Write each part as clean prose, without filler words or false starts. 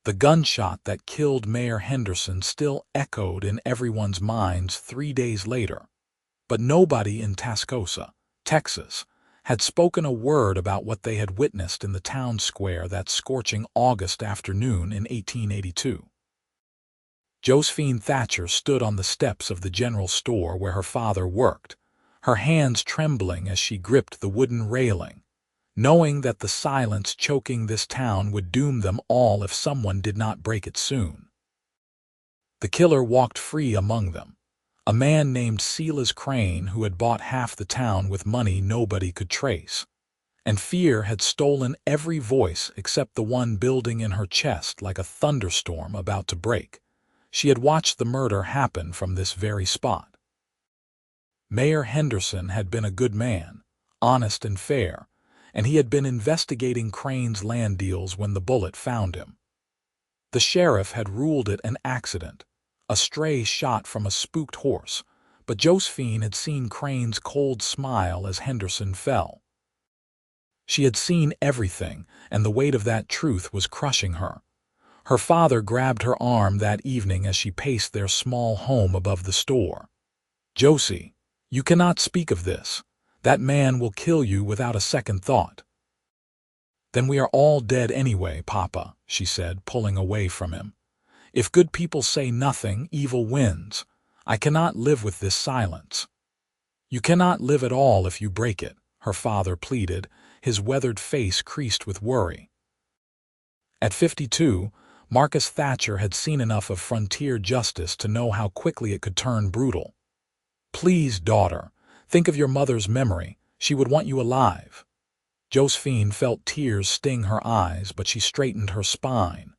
The gunshot that killed Mayor Henderson still echoed in everyone's minds 3 days later. But nobody in Tascosa, Texas, had spoken a word about what they had witnessed in the town square that scorching August afternoon in 1882. Josephine Thatcher stood on the steps of the general store where her father worked, her hands trembling as she gripped the wooden railing, knowing that the silence choking this town would doom them all if someone did not break it soon. The killer walked free among them, a man named Silas Crane who had bought half the town with money nobody could trace, and fear had stolen every voice except the one building in her chest like a thunderstorm about to break. She had watched the murder happen from this very spot. Mayor Henderson had been a good man, honest and fair, and he had been investigating Crane's land deals when the bullet found him. The sheriff had ruled it an accident, a stray shot from a spooked horse, but Josephine had seen Crane's cold smile as Henderson fell. She had seen everything, and the weight of that truth was crushing her. Her father grabbed her arm that evening as she paced their small home above the store. "Josie, you cannot speak of this. That man will kill you without a second thought." "Then we are all dead anyway, Papa," she said, pulling away from him. "If good people say nothing, evil wins. I cannot live with this silence." "You cannot live at all if you break it," her father pleaded, his weathered face creased with worry. At 52, Marcus Thatcher had seen enough of frontier justice to know how quickly it could turn brutal. "Please, daughter, think of your mother's memory. She would want you alive." Josephine felt tears sting her eyes, but she straightened her spine.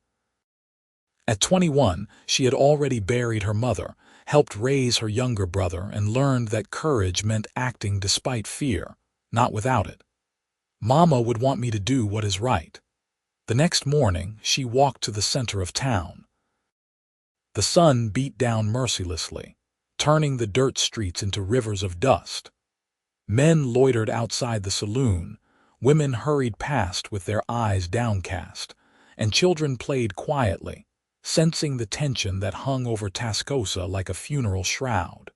At 21, she had already buried her mother, helped raise her younger brother, and learned that courage meant acting despite fear, not without it. "Mama would want me to do what is right." The next morning, she walked to the center of town. The sun beat down mercilessly, turning the dirt streets into rivers of dust. Men loitered outside the saloon, women hurried past with their eyes downcast, and children played quietly, sensing the tension that hung over Tascosa like a funeral shroud.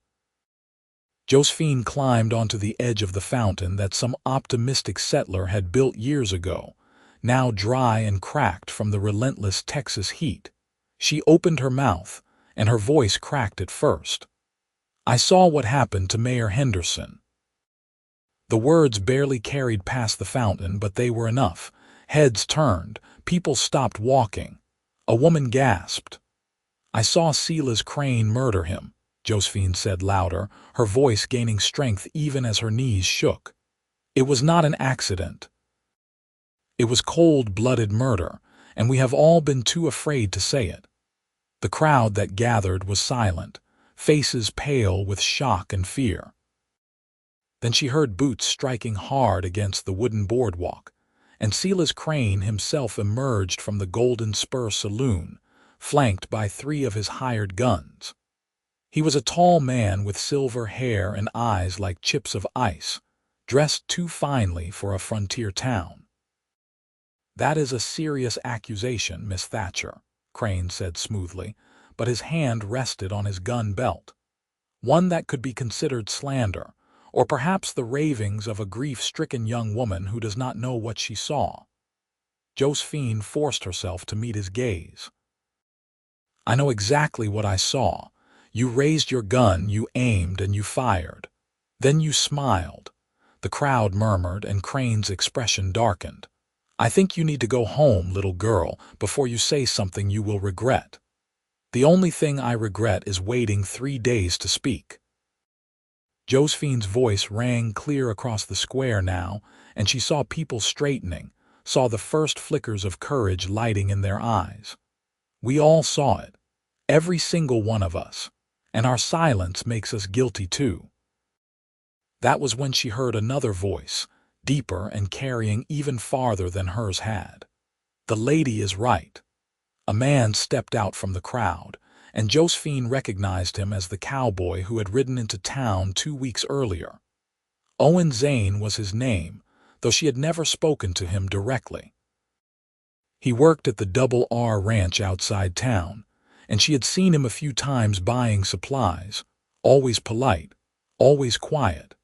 Josephine climbed onto the edge of the fountain that some optimistic settler had built years ago, now dry and cracked from the relentless Texas heat. She opened her mouth, and her voice cracked at first. "I saw what happened to Mayor Henderson." The words barely carried past the fountain, but they were enough. Heads turned, people stopped walking. A woman gasped. "I saw Silas Crane murder him," Josephine said louder, her voice gaining strength even as her knees shook. "It was not an accident. It was cold-blooded murder, and we have all been too afraid to say it." The crowd that gathered was silent, faces pale with shock and fear. Then she heard boots striking hard against the wooden boardwalk, and Silas Crane himself emerged from the Golden Spur Saloon, flanked by 3 of his hired guns. He was a tall man with silver hair and eyes like chips of ice, dressed too finely for a frontier town. "That is a serious accusation, Miss Thatcher," Crane said smoothly, but his hand rested on his gun belt. "One that could be considered slander, or perhaps the ravings of a grief-stricken young woman who does not know what she saw." Josephine forced herself to meet his gaze. "I know exactly what I saw. You raised your gun, you aimed, and you fired. Then you smiled." The crowd murmured, and Crane's expression darkened. "I think you need to go home, little girl, before you say something you will regret." "The only thing I regret is waiting 3 days to speak." Josephine's voice rang clear across the square now, and she saw people straightening, saw the first flickers of courage lighting in their eyes. "We all saw it, every single one of us, and our silence makes us guilty too." That was when she heard another voice, deeper and carrying even farther than hers had. "The lady is right." A man stepped out from the crowd, and Josephine recognized him as the cowboy who had ridden into town 2 weeks earlier. Owen Zane was his name, though she had never spoken to him directly. He worked at the Double R Ranch outside town, and she had seen him a few times buying supplies, always polite, always quiet.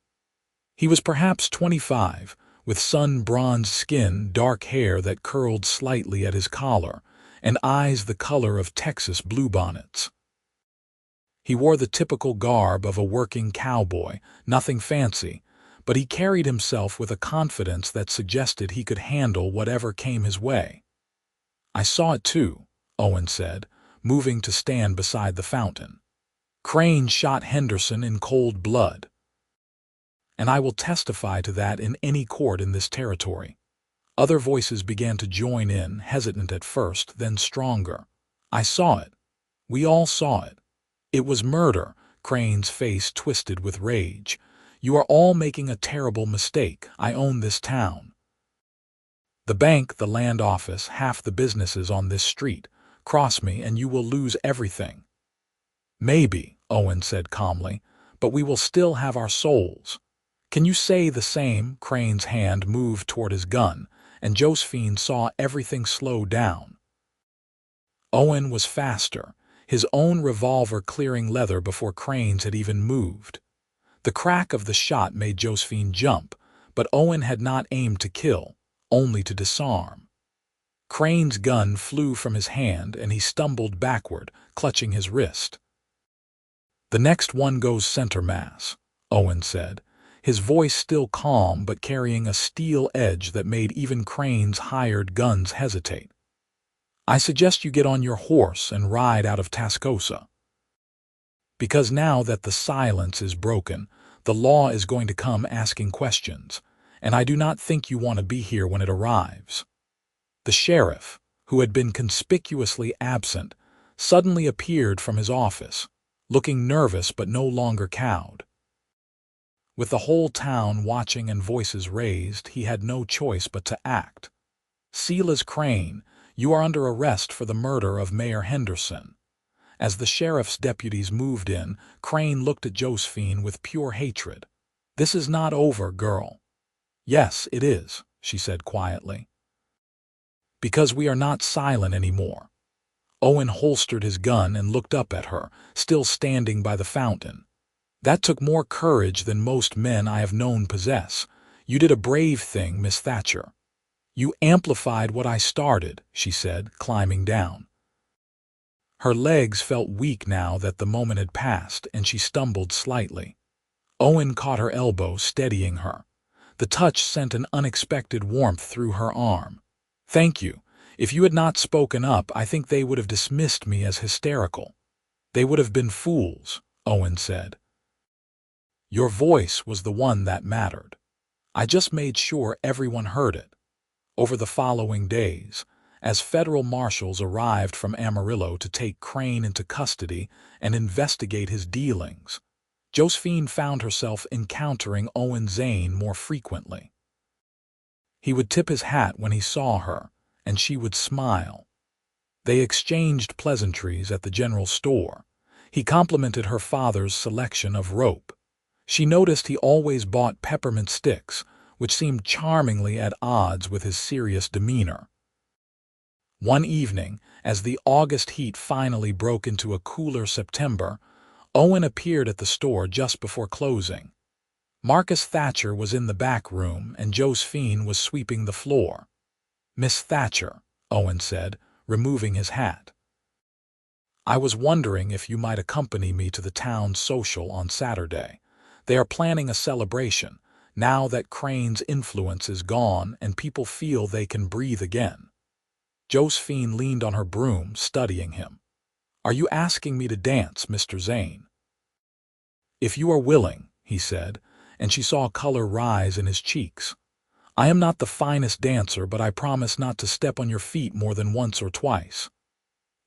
He was perhaps 25, with sun-bronzed skin, dark hair that curled slightly at his collar, and eyes the color of Texas bluebonnets. He wore the typical garb of a working cowboy, nothing fancy, but he carried himself with a confidence that suggested he could handle whatever came his way. "I saw it too," Owen said, moving to stand beside the fountain. "Crane shot Henderson in cold blood. And I will testify to that in any court in this territory." Other voices began to join in, hesitant at first, then stronger. "I saw it. We all saw it. It was murder." Crane's face twisted with rage. "You are all making a terrible mistake. I own this town. The bank, the land office, half the businesses on this street. Cross me and you will lose everything." "Maybe," Owen said calmly, "but we will still have our souls. Can you say the same?" Crane's hand moved toward his gun, and Josephine saw everything slow down. Owen was faster, his own revolver clearing leather before Crane's had even moved. The crack of the shot made Josephine jump, but Owen had not aimed to kill, only to disarm. Crane's gun flew from his hand and he stumbled backward, clutching his wrist. "The next one goes center mass," Owen said, his voice still calm but carrying a steel edge that made even Crane's hired guns hesitate. "I suggest you get on your horse and ride out of Tascosa. Because now that the silence is broken, the law is going to come asking questions, and I do not think you want to be here when it arrives." The sheriff, who had been conspicuously absent, suddenly appeared from his office, looking nervous but no longer cowed. With the whole town watching and voices raised, he had no choice but to act. "Silas Crane, you are under arrest for the murder of Mayor Henderson." As the sheriff's deputies moved in, Crane looked at Josephine with pure hatred. "This is not over, girl." "Yes, it is," she said quietly. "Because we are not silent anymore." Owen holstered his gun and looked up at her, still standing by the fountain. "That took more courage than most men I have known possess. You did a brave thing, Miss Thatcher. You amplified what I started," she said, climbing down. Her legs felt weak now that the moment had passed, and she stumbled slightly. Owen caught her elbow, steadying her. The touch sent an unexpected warmth through her arm. "Thank you. If you had not spoken up, I think they would have dismissed me as hysterical." "They would have been fools," Owen said. "Your voice was the one that mattered. I just made sure everyone heard it." Over the following days, as federal marshals arrived from Amarillo to take Crane into custody and investigate his dealings, Josephine found herself encountering Owen Zane more frequently. He would tip his hat when he saw her, and she would smile. They exchanged pleasantries at the general store. He complimented her father's selection of rope. She noticed he always bought peppermint sticks, which seemed charmingly at odds with his serious demeanor. One evening, as the August heat finally broke into a cooler September, Owen appeared at the store just before closing. Marcus Thatcher was in the back room and Josephine was sweeping the floor. "Miss Thatcher," Owen said, removing his hat. "I was wondering if you might accompany me to the town social on Saturday. They are planning a celebration, now that Crane's influence is gone and people feel they can breathe again." Josephine leaned on her broom, studying him. "Are you asking me to dance, Mr. Zane?" "If you are willing," he said, and she saw color rise in his cheeks. "I am not the finest dancer, but I promise not to step on your feet more than once or twice."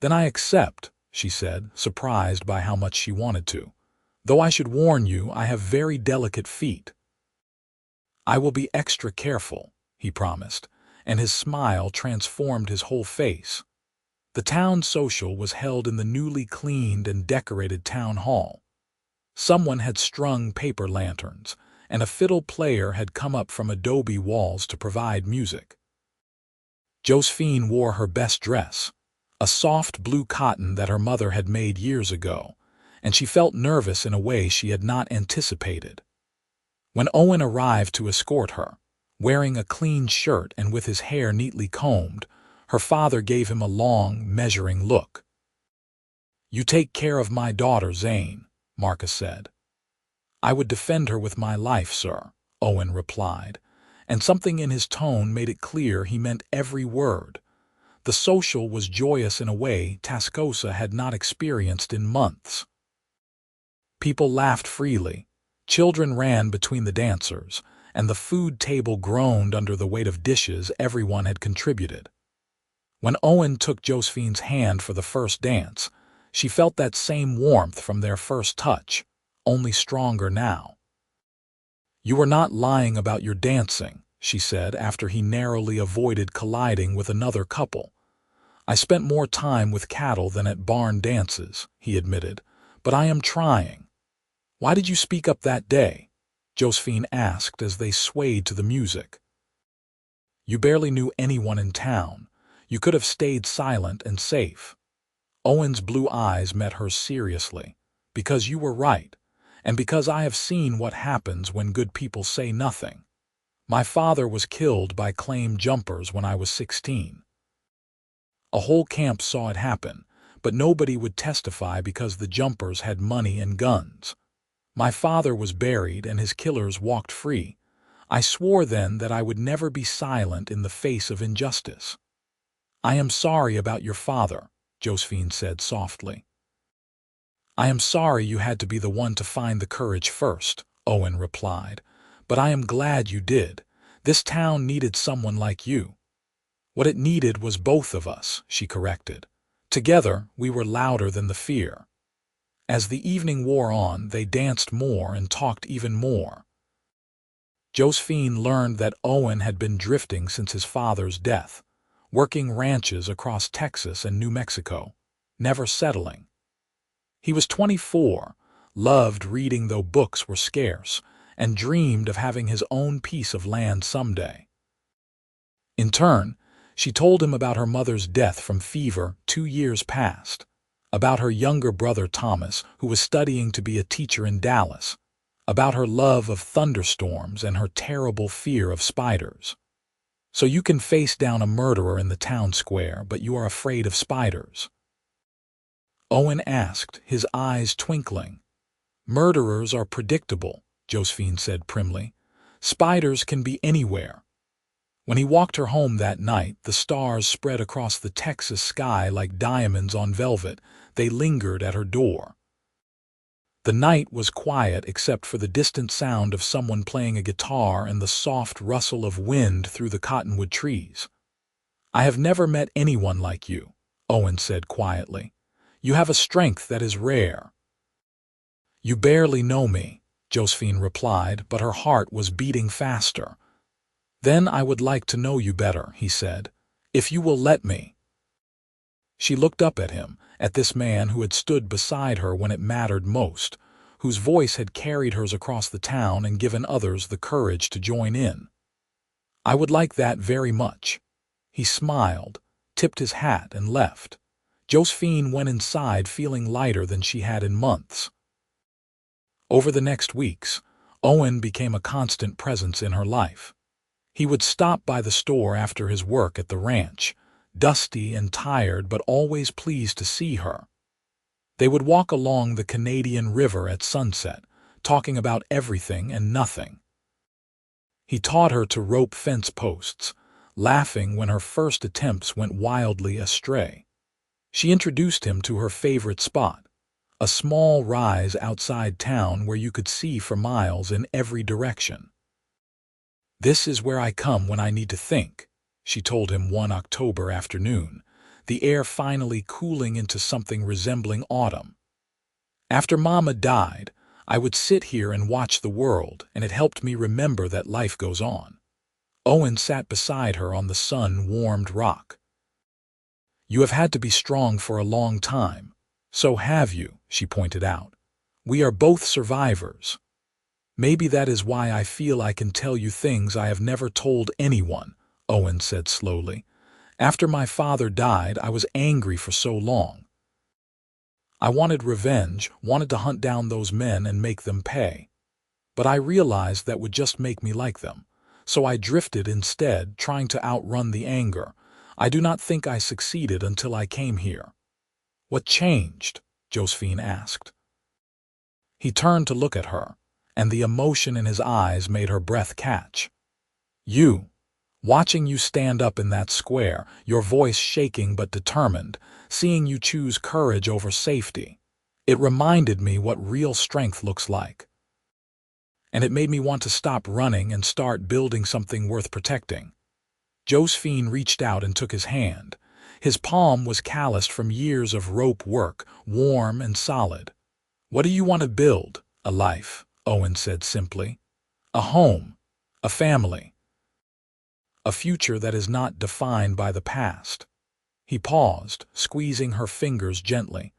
"Then I accept," she said, surprised by how much she wanted to. "Though I should warn you, I have very delicate feet." "I will be extra careful," he promised, and his smile transformed his whole face. The town social was held in the newly cleaned and decorated town hall. Someone had strung paper lanterns, and a fiddle player had come up from adobe walls to provide music. Josephine wore her best dress, a soft blue cotton that her mother had made years ago, and she felt nervous in a way she had not anticipated. When Owen arrived to escort her, wearing a clean shirt and with his hair neatly combed, her father gave him a long, measuring look. "You take care of my daughter, Zane," Marcus said. "I would defend her with my life, sir," Owen replied, and something in his tone made it clear he meant every word. The social was joyous in a way Tascosa had not experienced in months. People laughed freely, children ran between the dancers, and the food table groaned under the weight of dishes everyone had contributed. When Owen took Josephine's hand for the first dance, she felt that same warmth from their first touch, only stronger now. "You were not lying about your dancing," she said after he narrowly avoided colliding with another couple. "I spent more time with cattle than at barn dances," he admitted, "but I am trying." "Why did you speak up that day?" Josephine asked as they swayed to the music. "You barely knew anyone in town. You could have stayed silent and safe." Owen's blue eyes met hers seriously. "Because you were right, and because I have seen what happens when good people say nothing. My father was killed by claim jumpers when I was 16. A whole camp saw it happen, but nobody would testify because the jumpers had money and guns. My father was buried and his killers walked free. I swore then that I would never be silent in the face of injustice." "I am sorry about your father," Josephine said softly. "I am sorry you had to be the one to find the courage first," Owen replied, "but I am glad you did. This town needed someone like you." "What it needed was both of us," she corrected. "Together, we were louder than the fear." As the evening wore on, they danced more and talked even more. Josephine learned that Owen had been drifting since his father's death, working ranches across Texas and New Mexico, never settling. He was 24, loved reading though books were scarce, and dreamed of having his own piece of land someday. In turn, she told him about her mother's death from fever 2 years past, about her younger brother Thomas, who was studying to be a teacher in Dallas, about her love of thunderstorms and her terrible fear of spiders. "So you can face down a murderer in the town square, but you are afraid of spiders?" Owen asked, his eyes twinkling. "Murderers are predictable," Josephine said primly. "Spiders can be anywhere." When he walked her home that night, the stars spread across the Texas sky like diamonds on velvet. They lingered at her door. The night was quiet except for the distant sound of someone playing a guitar and the soft rustle of wind through the cottonwood trees. "I have never met anyone like you," Owen said quietly. "You have a strength that is rare." "You barely know me," Josephine replied, but her heart was beating faster. "Then I would like to know you better," he said, "if you will let me." She looked up at him, at this man who had stood beside her when it mattered most, whose voice had carried hers across the town and given others the courage to join in. "I would like that very much." He smiled, tipped his hat, and left. Josephine went inside feeling lighter than she had in months. Over the next weeks, Owen became a constant presence in her life. He would stop by the store after his work at the ranch, dusty and tired but always pleased to see her. They would walk along the Canadian River at sunset, talking about everything and nothing. He taught her to rope fence posts, laughing when her first attempts went wildly astray. She introduced him to her favorite spot, a small rise outside town where you could see for miles in every direction. "This is where I come when I need to think," she told him one October afternoon, the air finally cooling into something resembling autumn. "After Mama died, I would sit here and watch the world, and it helped me remember that life goes on." Owen sat beside her on the sun-warmed rock. "You have had to be strong for a long time. So have you," she pointed out. "We are both survivors. Maybe that is why I feel I can tell you things I have never told anyone," Owen said slowly, After my father died, I was angry for so long. I wanted revenge, wanted to hunt down those men and make them pay. But I realized that would just make me like them. So I drifted instead, trying to outrun the anger. I do not think I succeeded until I came here." "What changed?" Josephine asked. He turned to look at her, and the emotion in his eyes made her breath catch. "You. Watching you stand up in that square, your voice shaking but determined, seeing you choose courage over safety. It reminded me what real strength looks like. And it made me want to stop running and start building something worth protecting." Josephine reached out and took his hand. His palm was calloused from years of rope work, warm and solid. "What do you want to build?" "A life," Owen said simply. "A home, a family, a future that is not defined by the past." He paused, squeezing her fingers gently.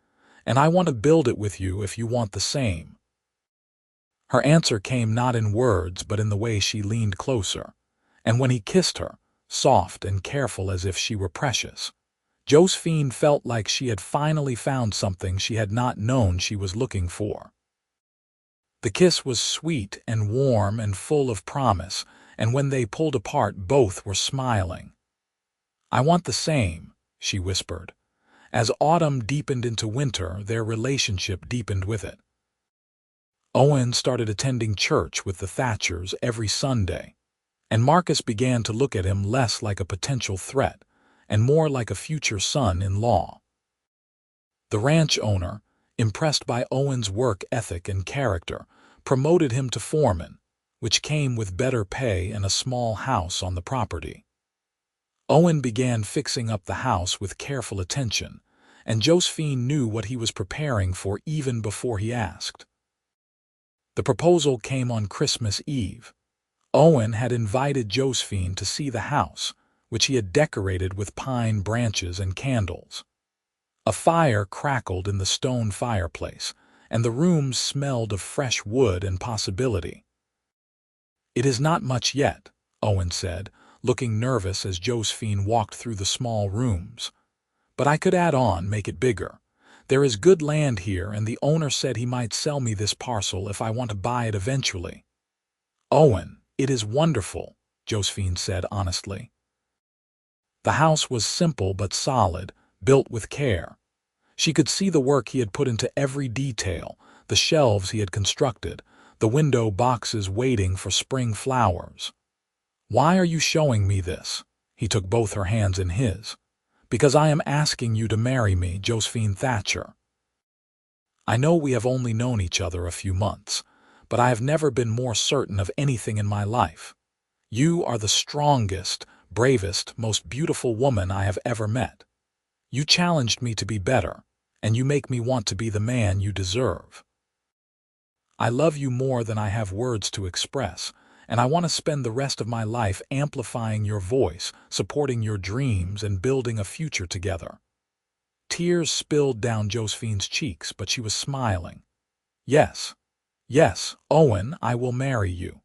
"And I want to build it with you if you want the same." Her answer came not in words but in the way she leaned closer. And when he kissed her, soft and careful as if she were precious, Josephine felt like she had finally found something she had not known she was looking for. The kiss was sweet and warm and full of promise, and when they pulled apart, both were smiling. "I want the same," she whispered. As autumn deepened into winter, their relationship deepened with it. Owen started attending church with the Thatchers every Sunday, and Marcus began to look at him less like a potential threat and more like a future son-in-law. The ranch owner, impressed by Owen's work ethic and character, promoted him to foreman, which came with better pay and a small house on the property. Owen began fixing up the house with careful attention, and Josephine knew what he was preparing for even before he asked. The proposal came on Christmas Eve. Owen had invited Josephine to see the house, which he had decorated with pine branches and candles. A fire crackled in the stone fireplace, and the room smelled of fresh wood and possibility. "It is not much yet," Owen said, looking nervous as Josephine walked through the small rooms. "But I could add on, make it bigger. There is good land here, and the owner said he might sell me this parcel if I want to buy it eventually." "Owen, it is wonderful," Josephine said honestly. The house was simple but solid, built with care. She could see the work he had put into every detail, the shelves he had constructed, the window boxes waiting for spring flowers. "Why are you showing me this?" He took both her hands in his. "Because I am asking you to marry me, Josephine Thatcher. I know we have only known each other a few months, but I have never been more certain of anything in my life. You are the strongest, bravest, most beautiful woman I have ever met. You challenged me to be better, and you make me want to be the man you deserve. I love you more than I have words to express, and I want to spend the rest of my life amplifying your voice, supporting your dreams, and building a future together." Tears spilled down Josephine's cheeks, but she was smiling. "Yes, yes, Owen, I will marry you.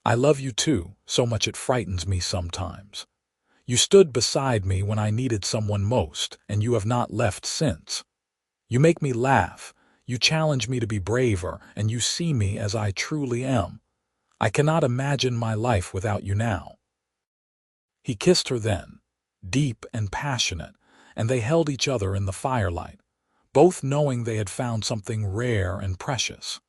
I love you too, so much it frightens me sometimes. You stood beside me when I needed someone most, and you have not left since. You make me laugh, you challenge me to be braver, and you see me as I truly am. I cannot imagine my life without you now." He kissed her then, deep and passionate, and they held each other in the firelight, both knowing they had found something rare and precious.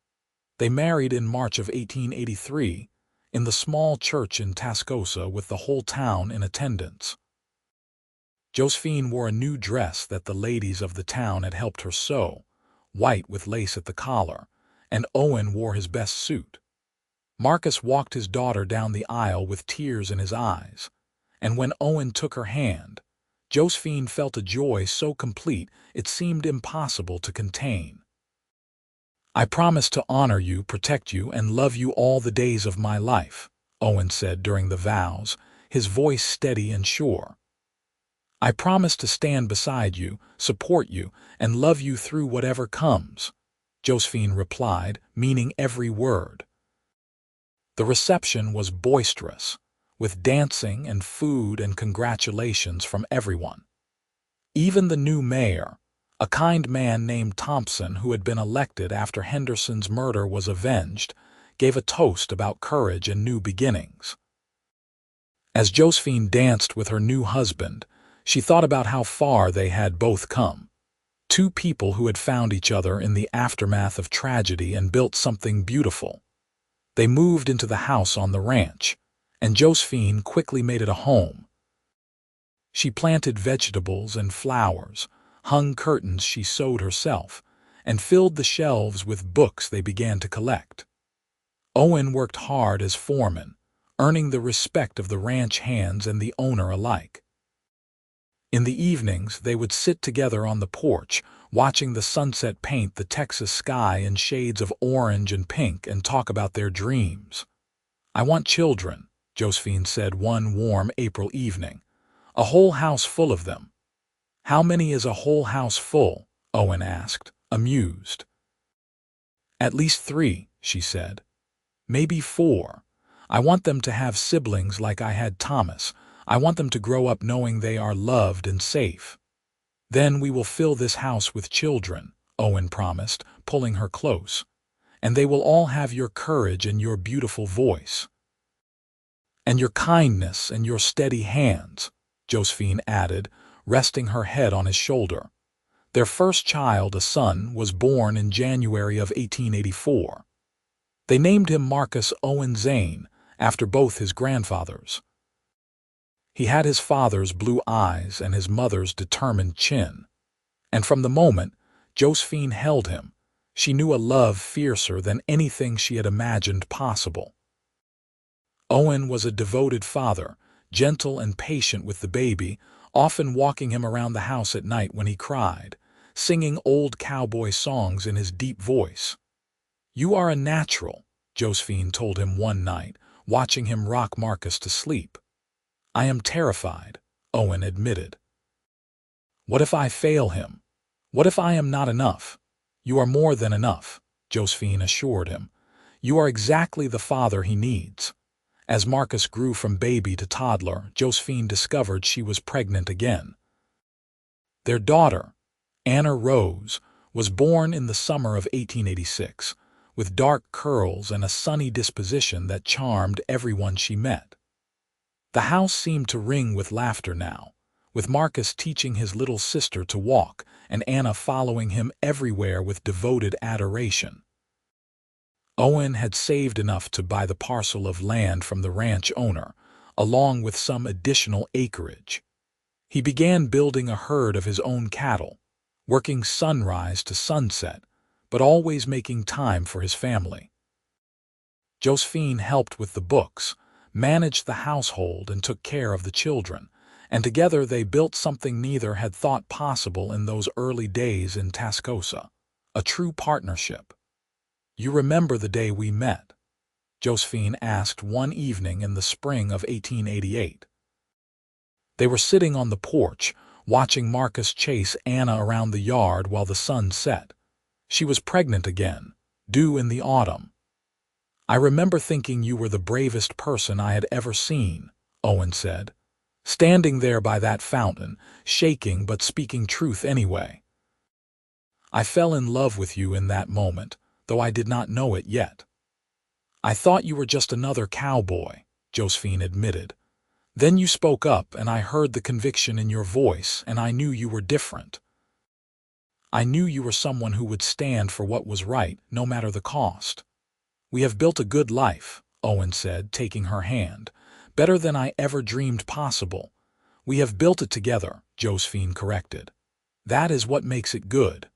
They married in March of 1883, in the small church in Tascosa with the whole town in attendance. Josephine wore a new dress that the ladies of the town had helped her sew, white with lace at the collar, and Owen wore his best suit. Marcus walked his daughter down the aisle with tears in his eyes, and when Owen took her hand, Josephine felt a joy so complete it seemed impossible to contain. "I promise to honor you, protect you, and love you all the days of my life," Owen said during the vows, his voice steady and sure. "I promise to stand beside you, support you, and love you through whatever comes," Josephine replied, meaning every word. The reception was boisterous. with dancing and food and congratulations from everyone. Even the new mayor, a kind man named Thompson who had been elected after Henderson's murder was avenged, gave a toast about courage and new beginnings. As Josephine danced with her new husband, she thought about how far they had both come. Two people who had found each other in the aftermath of tragedy and built something beautiful. They moved into the house on the ranch, and Josephine quickly made it a home. She planted vegetables and flowers, hung curtains she sewed herself, and filled the shelves with books they began to collect. Owen worked hard as foreman, earning the respect of the ranch hands and the owner alike. In the evenings, they would sit together on the porch, watching the sunset paint the Texas sky in shades of orange and pink, and talk about their dreams. "I want children," Josephine said one warm April evening. "A whole house full of them." "How many is a whole house full?" Owen asked, amused. "At least 3, she said. "Maybe 4. I want them to have siblings like I had Thomas. I want them to grow up knowing they are loved and safe." "Then we will fill this house with children," Owen promised, pulling her close. "And they will all have your courage and your beautiful voice." "And your kindness and your steady hands," Josephine added, resting her head on his shoulder. Their first child, a son, was born in January of 1884. They named him Marcus Owen Zane, after both his grandfathers. He had his father's blue eyes and his mother's determined chin. And from the moment Josephine held him, she knew a love fiercer than anything she had imagined possible. Owen was a devoted father, gentle and patient with the baby, often walking him around the house at night when he cried, singing old cowboy songs in his deep voice. "You are a natural," Josephine told him one night, watching him rock Marcus to sleep. "I am terrified," Owen admitted. "What if I fail him? What if I am not enough?" "You are more than enough," Josephine assured him. "You are exactly the father he needs." As Marcus grew from baby to toddler, Josephine discovered she was pregnant again. Their daughter, Anna Rose, was born in the summer of 1886, with dark curls and a sunny disposition that charmed everyone she met. The house seemed to ring with laughter now, with Marcus teaching his little sister to walk and Anna following him everywhere with devoted adoration. Owen had saved enough to buy the parcel of land from the ranch owner, along with some additional acreage. He began building a herd of his own cattle, working sunrise to sunset, but always making time for his family. Josephine helped with the books, managed the household, and took care of the children, and together they built something neither had thought possible in those early days in Tascosa, a true partnership. "You remember the day we met?" Josephine asked one evening in the spring of 1888. They were sitting on the porch, watching Marcus chase Anna around the yard while the sun set. She was pregnant again, due in the autumn. "I remember thinking you were the bravest person I had ever seen," Owen said, "standing there by that fountain, shaking but speaking truth anyway. I fell in love with you in that moment, though I did not know it yet." "I thought you were just another cowboy," Josephine admitted. "Then you spoke up and I heard the conviction in your voice and I knew you were different. I knew you were someone who would stand for what was right, no matter the cost." "We have built a good life," Owen said, taking her hand. "Better than I ever dreamed possible." "We have built it together," Josephine corrected. "That is what makes it good."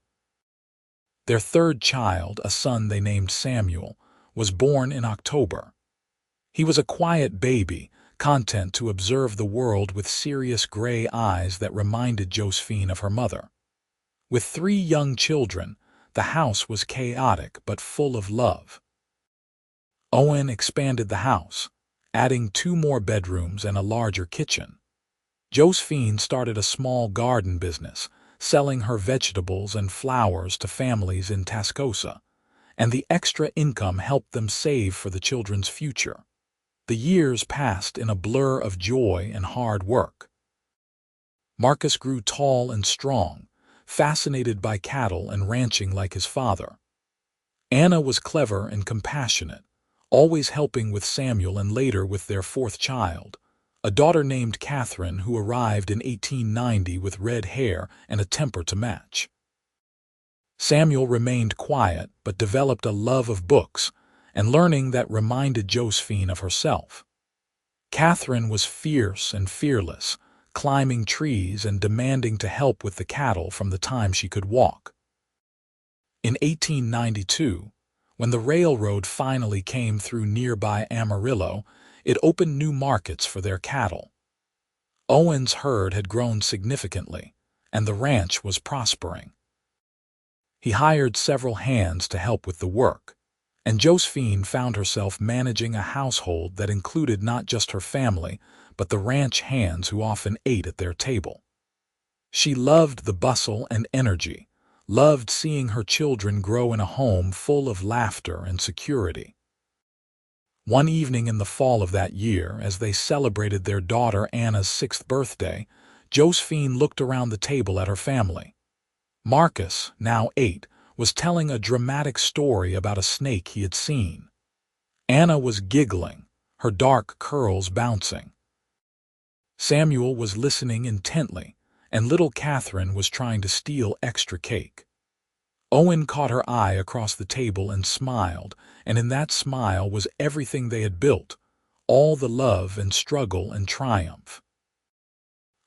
Their third child, a son they named Samuel, was born in October. He was a quiet baby, content to observe the world with serious gray eyes that reminded Josephine of her mother. With 3 young children, the house was chaotic but full of love. Owen expanded the house, adding 2 more bedrooms and a larger kitchen. Josephine started a small garden business, selling her vegetables and flowers to families in Tascosa, and the extra income helped them save for the children's future. The years passed in a blur of joy and hard work. Marcus grew tall and strong, fascinated by cattle and ranching like his father. Anna was clever and compassionate, always helping with Samuel and later with their fourth child, a daughter named Catherine who arrived in 1890 with red hair and a temper to match. Samuel remained quiet but developed a love of books and learning that reminded Josephine of herself. Catherine was fierce and fearless, climbing trees and demanding to help with the cattle from the time she could walk. In 1892, when the railroad finally came through nearby Amarillo, it opened new markets for their cattle. Owen's herd had grown significantly, and the ranch was prospering. He hired several hands to help with the work, and Josephine found herself managing a household that included not just her family, but the ranch hands who often ate at their table. She loved the bustle and energy, loved seeing her children grow in a home full of laughter and security. One evening in the fall of that year, as they celebrated their daughter Anna's 6th birthday, Josephine looked around the table at her family. Marcus, now 8, was telling a dramatic story about a snake he had seen. Anna was giggling, her dark curls bouncing. Samuel was listening intently, and little Catherine was trying to steal extra cake. Owen caught her eye across the table and smiled, and in that smile was everything they had built, all the love and struggle and triumph.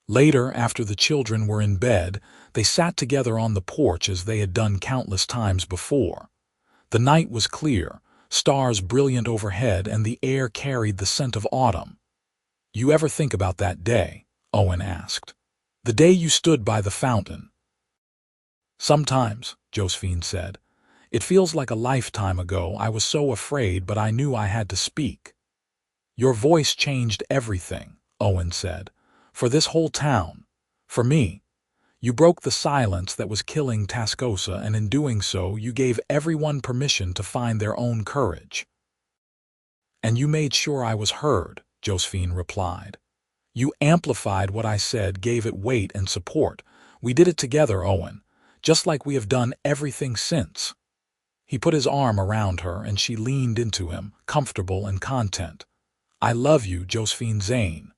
Later, after the children were in bed, they sat together on the porch as they had done countless times before. The night was clear, stars brilliant overhead, and the air carried the scent of autumn. "You ever think about that day?" Owen asked. "The day you stood by the fountain?" "Sometimes," Josephine said. "It feels like a lifetime ago. I was so afraid, but I knew I had to speak." "Your voice changed everything," Owen said. "For this whole town. For me. You broke the silence that was killing Tascosa, and in doing so, you gave everyone permission to find their own courage." "And you made sure I was heard," Josephine replied. "You amplified what I said, gave it weight and support. We did it together, Owen, just like we have done everything since." He put his arm around her, and she leaned into him, comfortable and content. "I love you, Josephine Zane.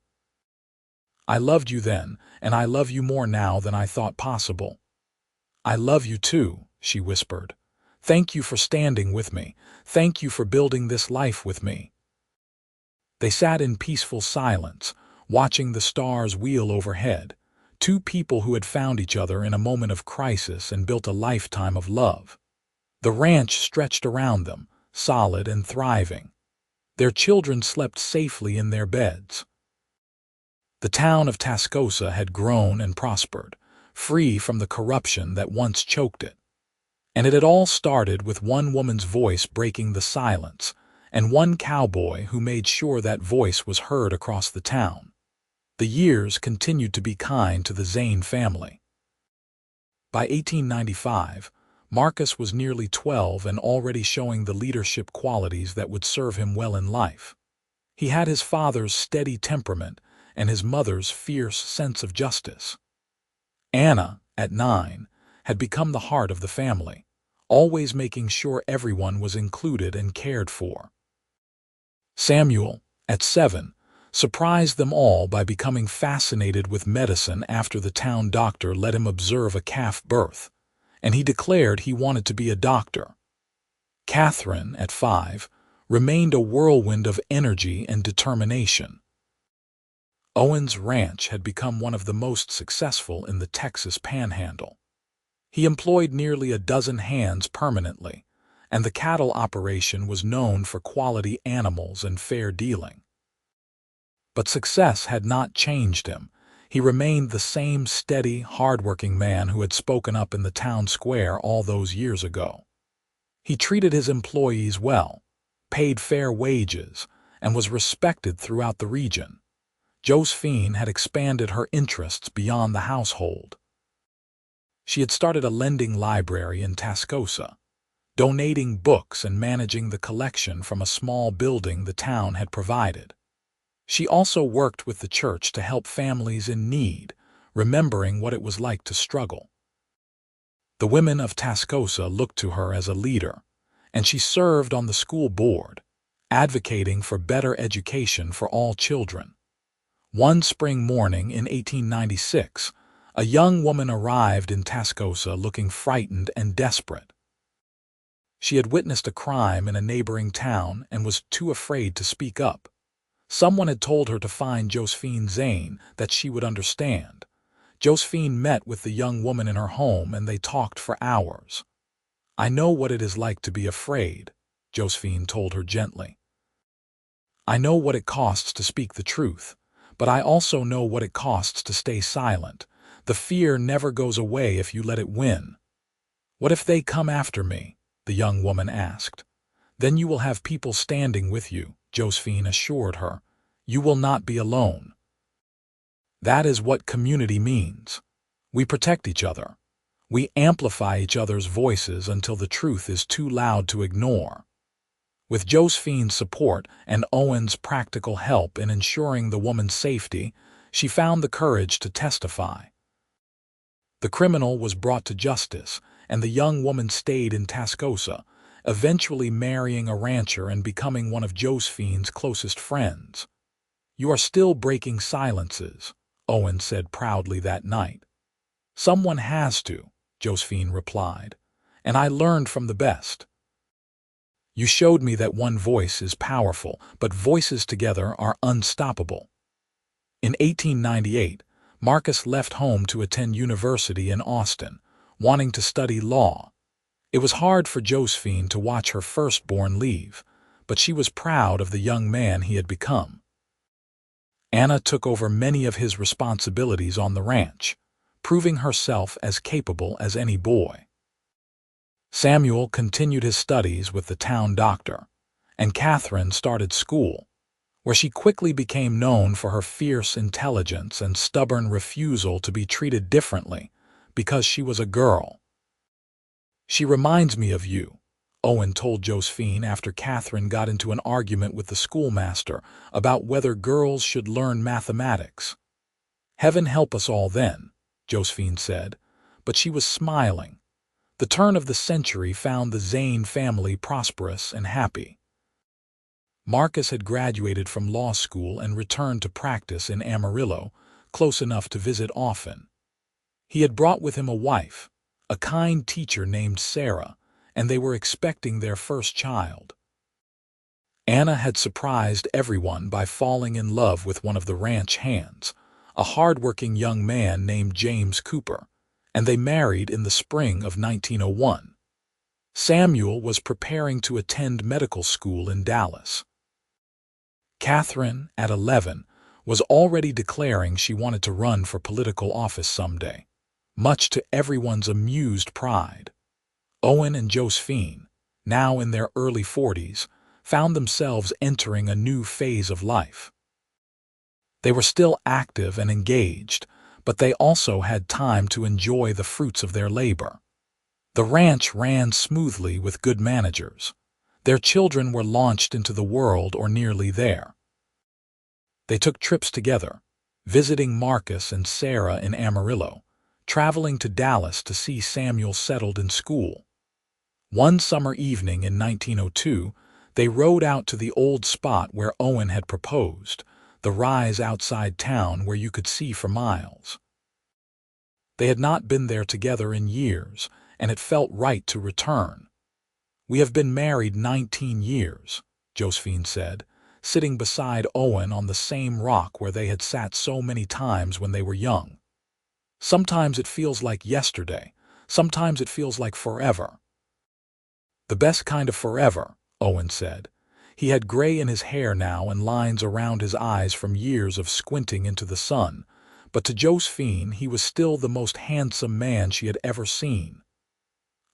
I loved you then, and I love you more now than I thought possible." "I love you too," she whispered. "Thank you for standing with me. Thank you for building this life with me." They sat in peaceful silence, watching the stars wheel overhead, two people who had found each other in a moment of crisis and built a lifetime of love. The ranch stretched around them, solid and thriving. Their children slept safely in their beds. The town of Tascosa had grown and prospered, free from the corruption that once choked it. And it had all started with one woman's voice breaking the silence, and one cowboy who made sure that voice was heard across the town. The years continued to be kind to the Zane family. By 1895, Marcus was nearly 12 and already showing the leadership qualities that would serve him well in life. He had his father's steady temperament and his mother's fierce sense of justice. Anna, at 9, had become the heart of the family, always making sure everyone was included and cared for. Samuel, at 7, surprised them all by becoming fascinated with medicine after the town doctor let him observe a calf birth, and he declared he wanted to be a doctor. Catherine, at 5, remained a whirlwind of energy and determination. Owen's ranch had become one of the most successful in the Texas Panhandle. He employed nearly a dozen hands permanently, and the cattle operation was known for quality animals and fair dealing. But success had not changed him. He remained the same steady, hard-working man who had spoken up in the town square all those years ago. He treated his employees well, paid fair wages, and was respected throughout the region. Josephine had expanded her interests beyond the household. She had started a lending library in Tascosa, donating books and managing the collection from a small building the town had provided. She also worked with the church to help families in need, remembering what it was like to struggle. The women of Tascosa looked to her as a leader, and she served on the school board, advocating for better education for all children. One spring morning in 1896, a young woman arrived in Tascosa looking frightened and desperate. She had witnessed a crime in a neighboring town and was too afraid to speak up. Someone had told her to find Josephine Zane, that she would understand. Josephine met with the young woman in her home and they talked for hours. "I know what it is like to be afraid," Josephine told her gently. "I know what it costs to speak the truth, but I also know what it costs to stay silent. The fear never goes away if you let it win." "What if they come after me?" the young woman asked. "Then you will have people standing with you," Josephine assured her. "You will not be alone." That is what community means. We protect each other. We amplify each other's voices until the truth is too loud to ignore. With Josephine's support and Owen's practical help in ensuring the woman's safety, she found the courage to testify. The criminal was brought to justice, and the young woman stayed in Tascosa, eventually marrying a rancher and becoming one of Josephine's closest friends. "You are still breaking silences," Owen said proudly that night. "Someone has to," Josephine replied, "and I learned from the best. You showed me that one voice is powerful, but voices together are unstoppable." In 1898, Marcus left home to attend university in Austin, wanting to study law. It was hard for Josephine to watch her firstborn leave, but she was proud of the young man he had become. Anna took over many of his responsibilities on the ranch, proving herself as capable as any boy. Samuel continued his studies with the town doctor, and Catherine started school, where she quickly became known for her fierce intelligence and stubborn refusal to be treated differently because she was a girl. "She reminds me of you," Owen told Josephine after Catherine got into an argument with the schoolmaster about whether girls should learn mathematics. "Heaven help us all then," Josephine said, but she was smiling. The turn of the century found the Zane family prosperous and happy. Marcus had graduated from law school and returned to practice in Amarillo, close enough to visit often. He had brought with him a wife, a kind teacher named Sarah, and they were expecting their first child. Anna had surprised everyone by falling in love with one of the ranch hands, a hard-working young man named James Cooper, and they married in the spring of 1901. Samuel was preparing to attend medical school in Dallas. Catherine, at 11, was already declaring she wanted to run for political office someday, much to everyone's amused pride. Owen and Josephine, now in their early 40s, found themselves entering a new phase of life. They were still active and engaged, but they also had time to enjoy the fruits of their labor. The ranch ran smoothly with good managers. Their children were launched into the world or nearly there. They took trips together, visiting Marcus and Sarah in Amarillo, traveling to Dallas to see Samuel settled in school. One summer evening in 1902, they rode out to the old spot where Owen had proposed, the rise outside town where you could see for miles. They had not been there together in years, and it felt right to return. "We have been married 19 years, Josephine said, sitting beside Owen on the same rock where they had sat so many times when they were young. "Sometimes it feels like yesterday, sometimes it feels like forever." "The best kind of forever," Owen said. He had gray in his hair now and lines around his eyes from years of squinting into the sun, but to Josephine he was still the most handsome man she had ever seen.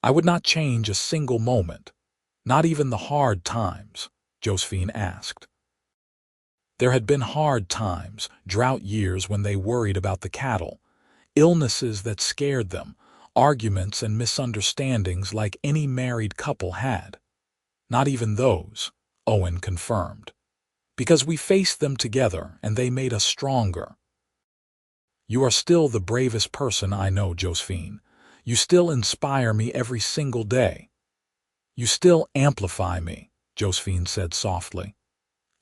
"I would not change a single moment, not even the hard times," Josephine asked. There had been hard times, drought years when they worried about the cattle, illnesses that scared them, arguments and misunderstandings like any married couple had. Not even those, Owen confirmed. Because we faced them together and they made us stronger. You are still the bravest person I know, Josephine. You still inspire me every single day. You still amplify me, Josephine said softly.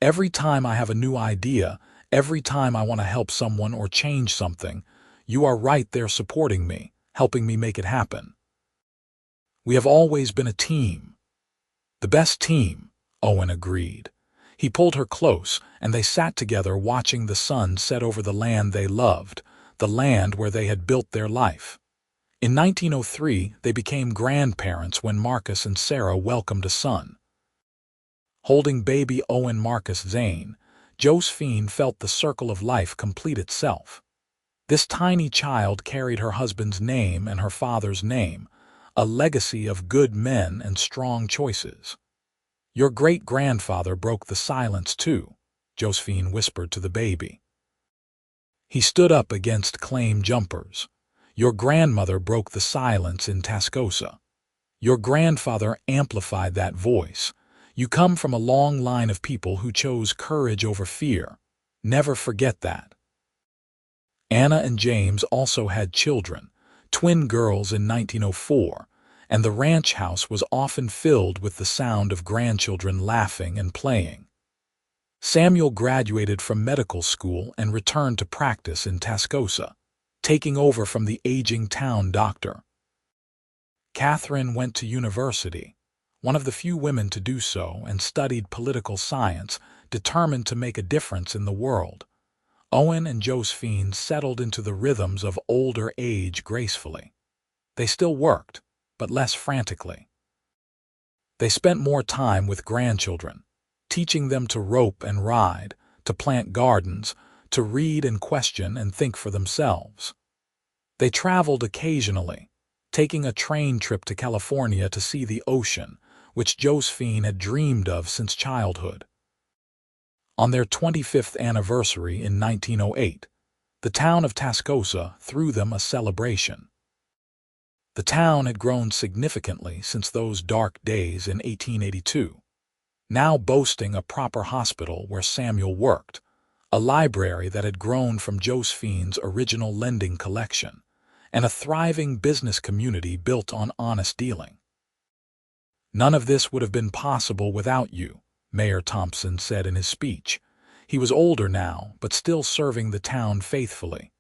Every time I have a new idea, every time I want to help someone or change something, you are right there supporting me, helping me make it happen. We have always been a team. The best team, Owen agreed. He pulled her close, and they sat together watching the sun set over the land they loved, the land where they had built their life. In 1903, they became grandparents when Marcus and Sarah welcomed a son. Holding baby Owen Marcus Zane, Josephine felt the circle of life complete itself. This tiny child carried her husband's name and her father's name, a legacy of good men and strong choices. Your great-grandfather broke the silence too, Josephine whispered to the baby. He stood up against claim jumpers. Your grandmother broke the silence in Tascosa. Your grandfather amplified that voice. You come from a long line of people who chose courage over fear. Never forget that. Anna and James also had children, twin girls in 1904, and the ranch house was often filled with the sound of grandchildren laughing and playing. Samuel graduated from medical school and returned to practice in Tascosa, taking over from the aging town doctor. Catherine went to university, one of the few women to do so, and studied political science, determined to make a difference in the world. Owen and Josephine settled into the rhythms of older age gracefully. They still worked, but less frantically. They spent more time with grandchildren, teaching them to rope and ride, to plant gardens, to read and question and think for themselves. They traveled occasionally, taking a train trip to California to see the ocean, which Josephine had dreamed of since childhood. On their 25th anniversary in 1908, the town of Tascosa threw them a celebration. The town had grown significantly since those dark days in 1882, now boasting a proper hospital where Samuel worked, a library that had grown from Josephine's original lending collection, and a thriving business community built on honest dealing. None of this would have been possible without you, Mayor Thompson said in his speech. He was older now, but still serving the town faithfully.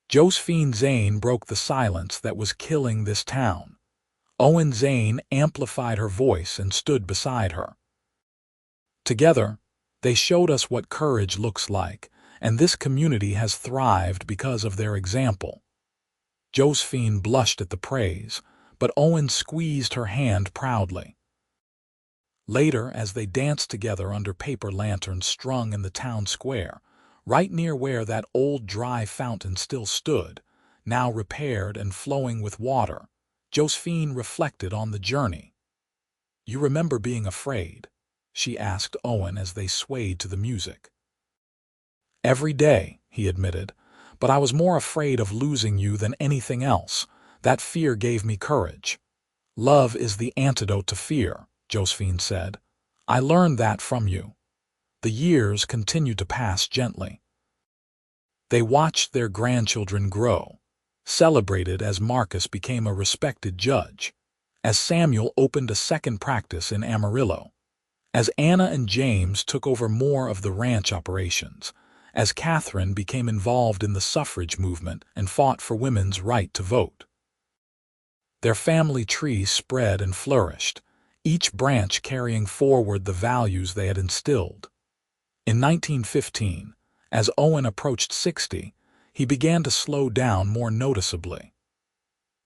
Josephine Zane broke the silence that was killing this town. Owen Zane amplified her voice and stood beside her. Together, they showed us what courage looks like, and this community has thrived because of their example. Josephine blushed at the praise, but Owen squeezed her hand proudly. Later, as they danced together under paper lanterns strung in the town square, right near where that old dry fountain still stood, now repaired and flowing with water, Josephine reflected on the journey. "You remember being afraid?" she asked Owen as they swayed to the music. "Every day," he admitted, "but I was more afraid of losing you than anything else. That fear gave me courage." "Love is the antidote to fear," Josephine said. "I learned that from you." The years continued to pass gently. They watched their grandchildren grow, celebrated as Marcus became a respected judge, as Samuel opened a second practice in Amarillo, as Anna and James took over more of the ranch operations, as Catherine became involved in the suffrage movement and fought for women's right to vote. Their family tree spread and flourished, each branch carrying forward the values they had instilled. In 1915, as Owen approached 60, he began to slow down more noticeably.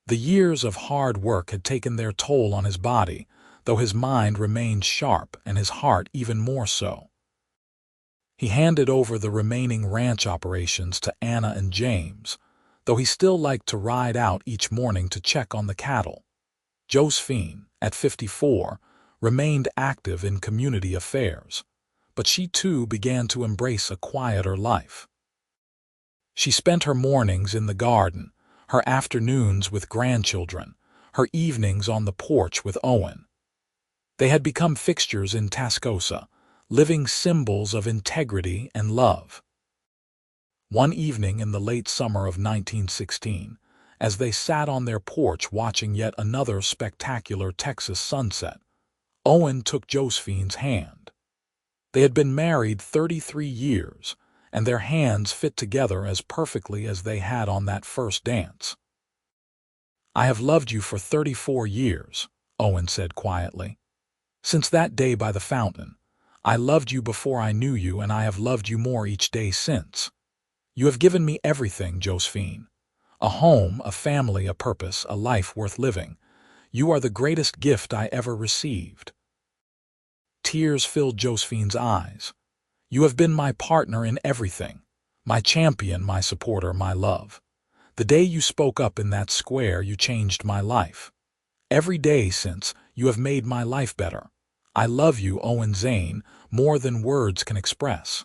The years of hard work had taken their toll on his body, though his mind remained sharp and his heart even more so. He handed over the remaining ranch operations to Anna and James, though he still liked to ride out each morning to check on the cattle. Josephine, at 54, remained active in community affairs, but she too began to embrace a quieter life. She spent her mornings in the garden, her afternoons with grandchildren, her evenings on the porch with Owen. They had become fixtures in Tascosa, living symbols of integrity and love. One evening in the late summer of 1916, as they sat on their porch watching yet another spectacular Texas sunset, Owen took Josephine's hand. They had been married 33 years, and their hands fit together as perfectly as they had on that first dance. "I have loved you for 34 years," Owen said quietly. "Since that day by the fountain. I loved you before I knew you, and I have loved you more each day since. You have given me everything, Josephine. A home, a family, a purpose, a life worth living. You are the greatest gift I ever received." Tears filled Josephine's eyes. "You have been my partner in everything, my champion, my supporter, my love. The day you spoke up in that square, you changed my life. Every day since, you have made my life better. I love you, Owen Zane, more than words can express."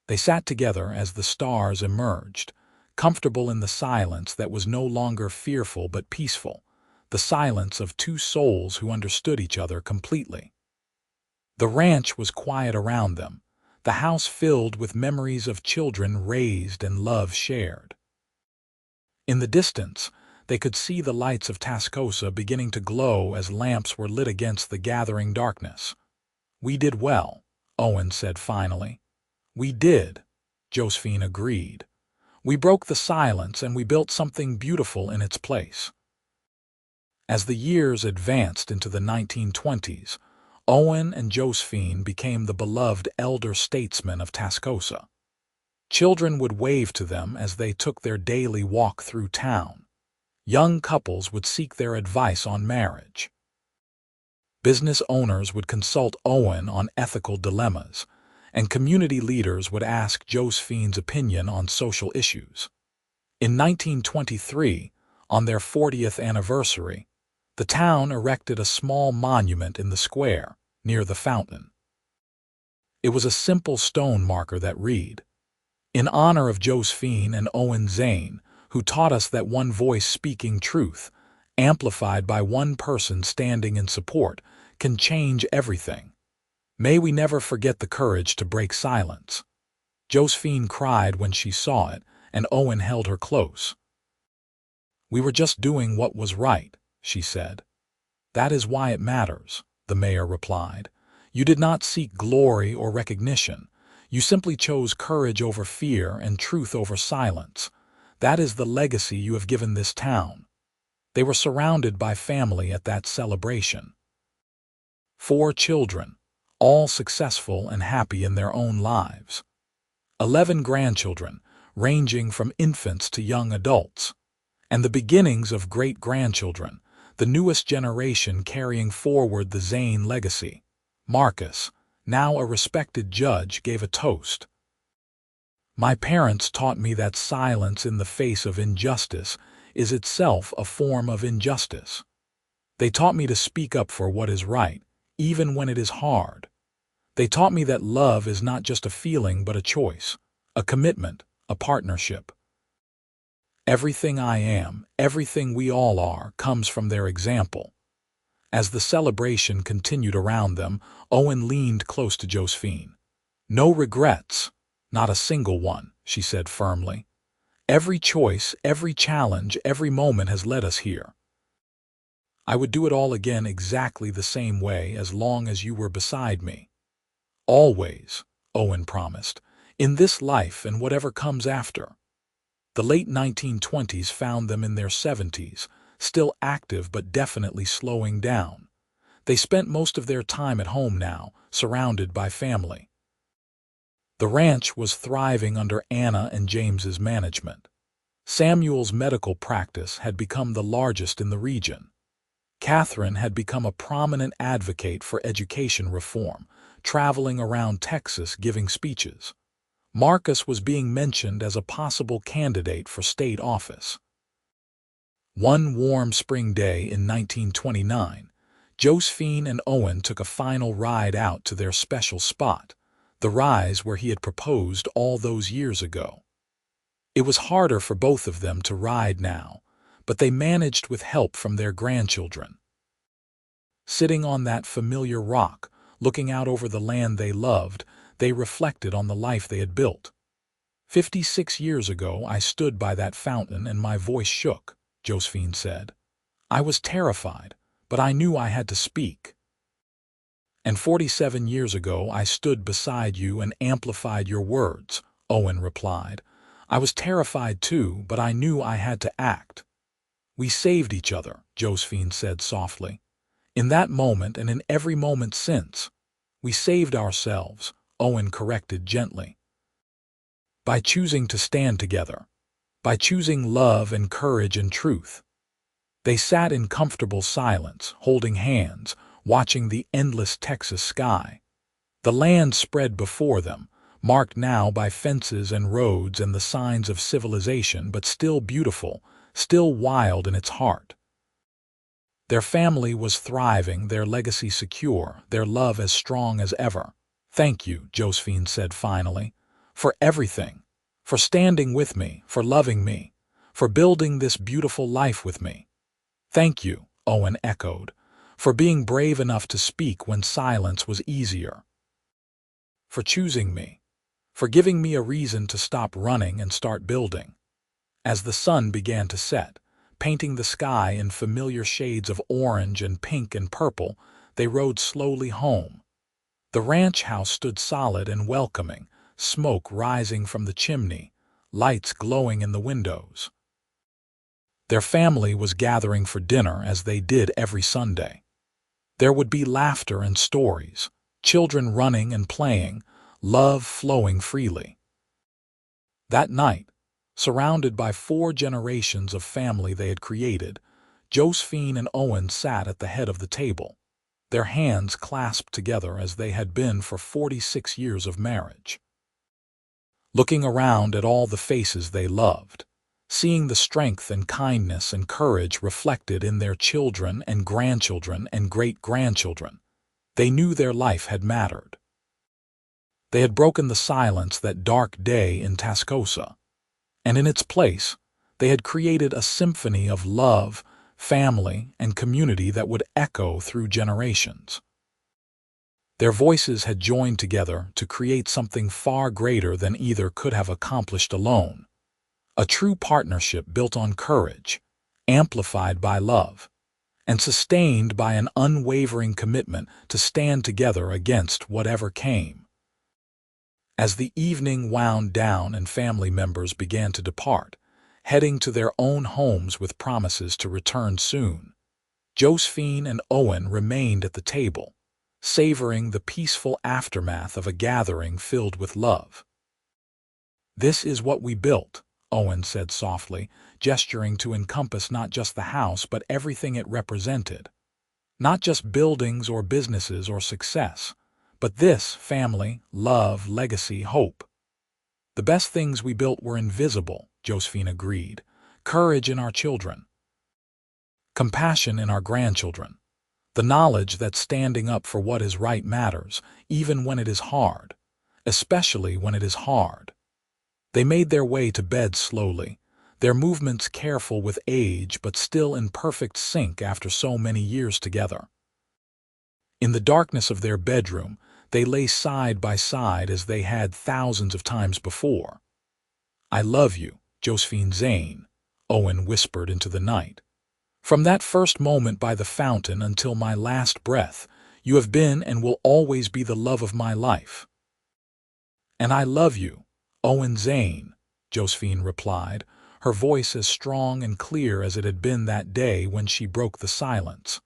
They sat together as the stars emerged, comfortable in the silence that was no longer fearful but peaceful, the silence of two souls who understood each other completely. The ranch was quiet around them, the house filled with memories of children raised and love shared. In the distance, they could see the lights of Tascosa beginning to glow as lamps were lit against the gathering darkness. "We did well," Owen said finally. "We did," Josephine agreed. "We broke the silence and we built something beautiful in its place." As the years advanced into the 1920s, Owen and Josephine became the beloved elder statesmen of Tascosa. Children would wave to them as they took their daily walk through town. Young couples would seek their advice on marriage. Business owners would consult Owen on ethical dilemmas, and community leaders would ask Josephine's opinion on social issues. In 1923, on their 40th anniversary, the town erected a small monument in the square, near the fountain. It was a simple stone marker that read, "In honor of Josephine and Owen Zane, who taught us that one voice speaking truth, amplified by one person standing in support, can change everything. May we never forget the courage to break silence." Josephine cried when she saw it, and Owen held her close. "We were just doing what was right," she said. "That is why it matters," the mayor replied. "You did not seek glory or recognition. You simply chose courage over fear and truth over silence. That is the legacy you have given this town." They were surrounded by family at that celebration. 4 children, all successful and happy in their own lives. 11 grandchildren, ranging from infants to young adults. And the beginnings of great-grandchildren, the newest generation carrying forward the Zane legacy. Marcus, now a respected judge, gave a toast. "My parents taught me that silence in the face of injustice is itself a form of injustice. They taught me to speak up for what is right, even when it is hard. They taught me that love is not just a feeling but a choice, a commitment, a partnership. Everything I am, everything we all are, comes from their example." As the celebration continued around them, Owen leaned close to Josephine. "No regrets, not a single one," she said firmly. "Every choice, every challenge, every moment has led us here. I would do it all again exactly the same way as long as you were beside me." "Always," Owen promised, "in this life and whatever comes after." The late 1920s found them in their 70s, still active but definitely slowing down. They spent most of their time at home now, surrounded by family. The ranch was thriving under Anna and James's management. Samuel's medical practice had become the largest in the region. Catherine had become a prominent advocate for education reform, traveling around Texas giving speeches. Marcus was being mentioned as a possible candidate for state office. One warm spring day in 1929, Josephine and Owen took a final ride out to their special spot, the rise where he had proposed all those years ago. It was harder for both of them to ride now, but they managed with help from their grandchildren. Sitting on that familiar rock, looking out over the land they loved, they reflected on the life they had built. 56 years ago, I stood by that fountain and my voice shook, Josephine said. I was terrified, but I knew I had to speak. And 47 years ago, I stood beside you and amplified your words, Owen replied. I was terrified too, but I knew I had to act. We saved each other, Josephine said softly. In that moment and in every moment since, we saved ourselves, Owen corrected gently. By choosing to stand together, by choosing love and courage and truth. They sat in comfortable silence, holding hands, watching the endless Texas sky. The land spread before them, marked now by fences and roads and the signs of civilization, but still beautiful, still wild in its heart. Their family was thriving, their legacy secure, their love as strong as ever. Thank you, Josephine said finally, for everything, for standing with me, for loving me, for building this beautiful life with me. Thank you, Owen echoed, for being brave enough to speak when silence was easier. For choosing me, for giving me a reason to stop running and start building. As the sun began to set, painting the sky in familiar shades of orange and pink and purple, they rode slowly home. The ranch house stood solid and welcoming, smoke rising from the chimney, lights glowing in the windows. Their family was gathering for dinner as they did every Sunday. There would be laughter and stories, children running and playing, love flowing freely. That night, surrounded by 4 generations of family they had created, Josephine and Owen sat at the head of the table, their hands clasped together as they had been for 46 years of marriage. Looking around at all the faces they loved, seeing the strength and kindness and courage reflected in their children and grandchildren and great-grandchildren, they knew their life had mattered. They had broken the silence that dark day in Tascosa, and in its place, they had created a symphony of love, family, and community that would echo through generations. Their voices had joined together to create something far greater than either could have accomplished alone. A true partnership built on courage, amplified by love, and sustained by an unwavering commitment to stand together against whatever came. As the evening wound down and family members began to depart, heading to their own homes with promises to return soon, Josephine and Owen remained at the table, savoring the peaceful aftermath of a gathering filled with love. This is what we built, Owen said softly, gesturing to encompass not just the house but everything it represented. Not just buildings or businesses or success, but this: family, love, legacy, hope. The best things we built were invisible, Josephine agreed. Courage in our children, compassion in our grandchildren, the knowledge that standing up for what is right matters, even when it is hard, especially when it is hard. They made their way to bed slowly, their movements careful with age but still in perfect sync after so many years together. In the darkness of their bedroom, they lay side by side as they had thousands of times before. I love you, Josephine Zane, Owen whispered into the night. From that first moment by the fountain until my last breath, you have been and will always be the love of my life. And I love you, Owen Zane, Josephine replied, her voice as strong and clear as it had been that day when she broke the silence.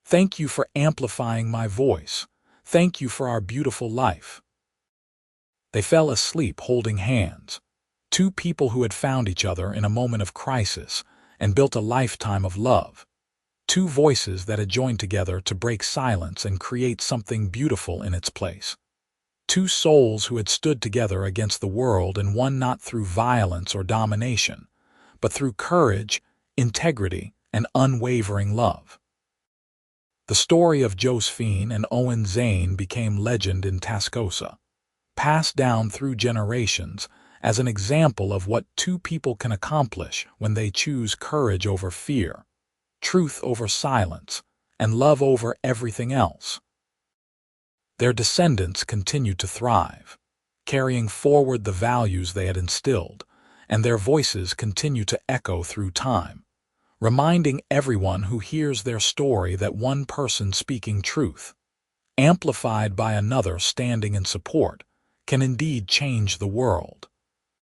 Thank you for amplifying my voice. Thank you for our beautiful life. They fell asleep holding hands, 2 people who had found each other in a moment of crisis and built a lifetime of love. 2 voices that had joined together to break silence and create something beautiful in its place. 2 souls who had stood together against the world and won not through violence or domination, but through courage, integrity, and unwavering love. The story of Josephine and Owen Zane became legend in Tascosa, passed down through generations as an example of what two people can accomplish when they choose courage over fear, truth over silence, and love over everything else. Their descendants continued to thrive, carrying forward the values they had instilled, and their voices continue to echo through time, reminding everyone who hears their story that one person speaking truth, amplified by another standing in support, can indeed change the world.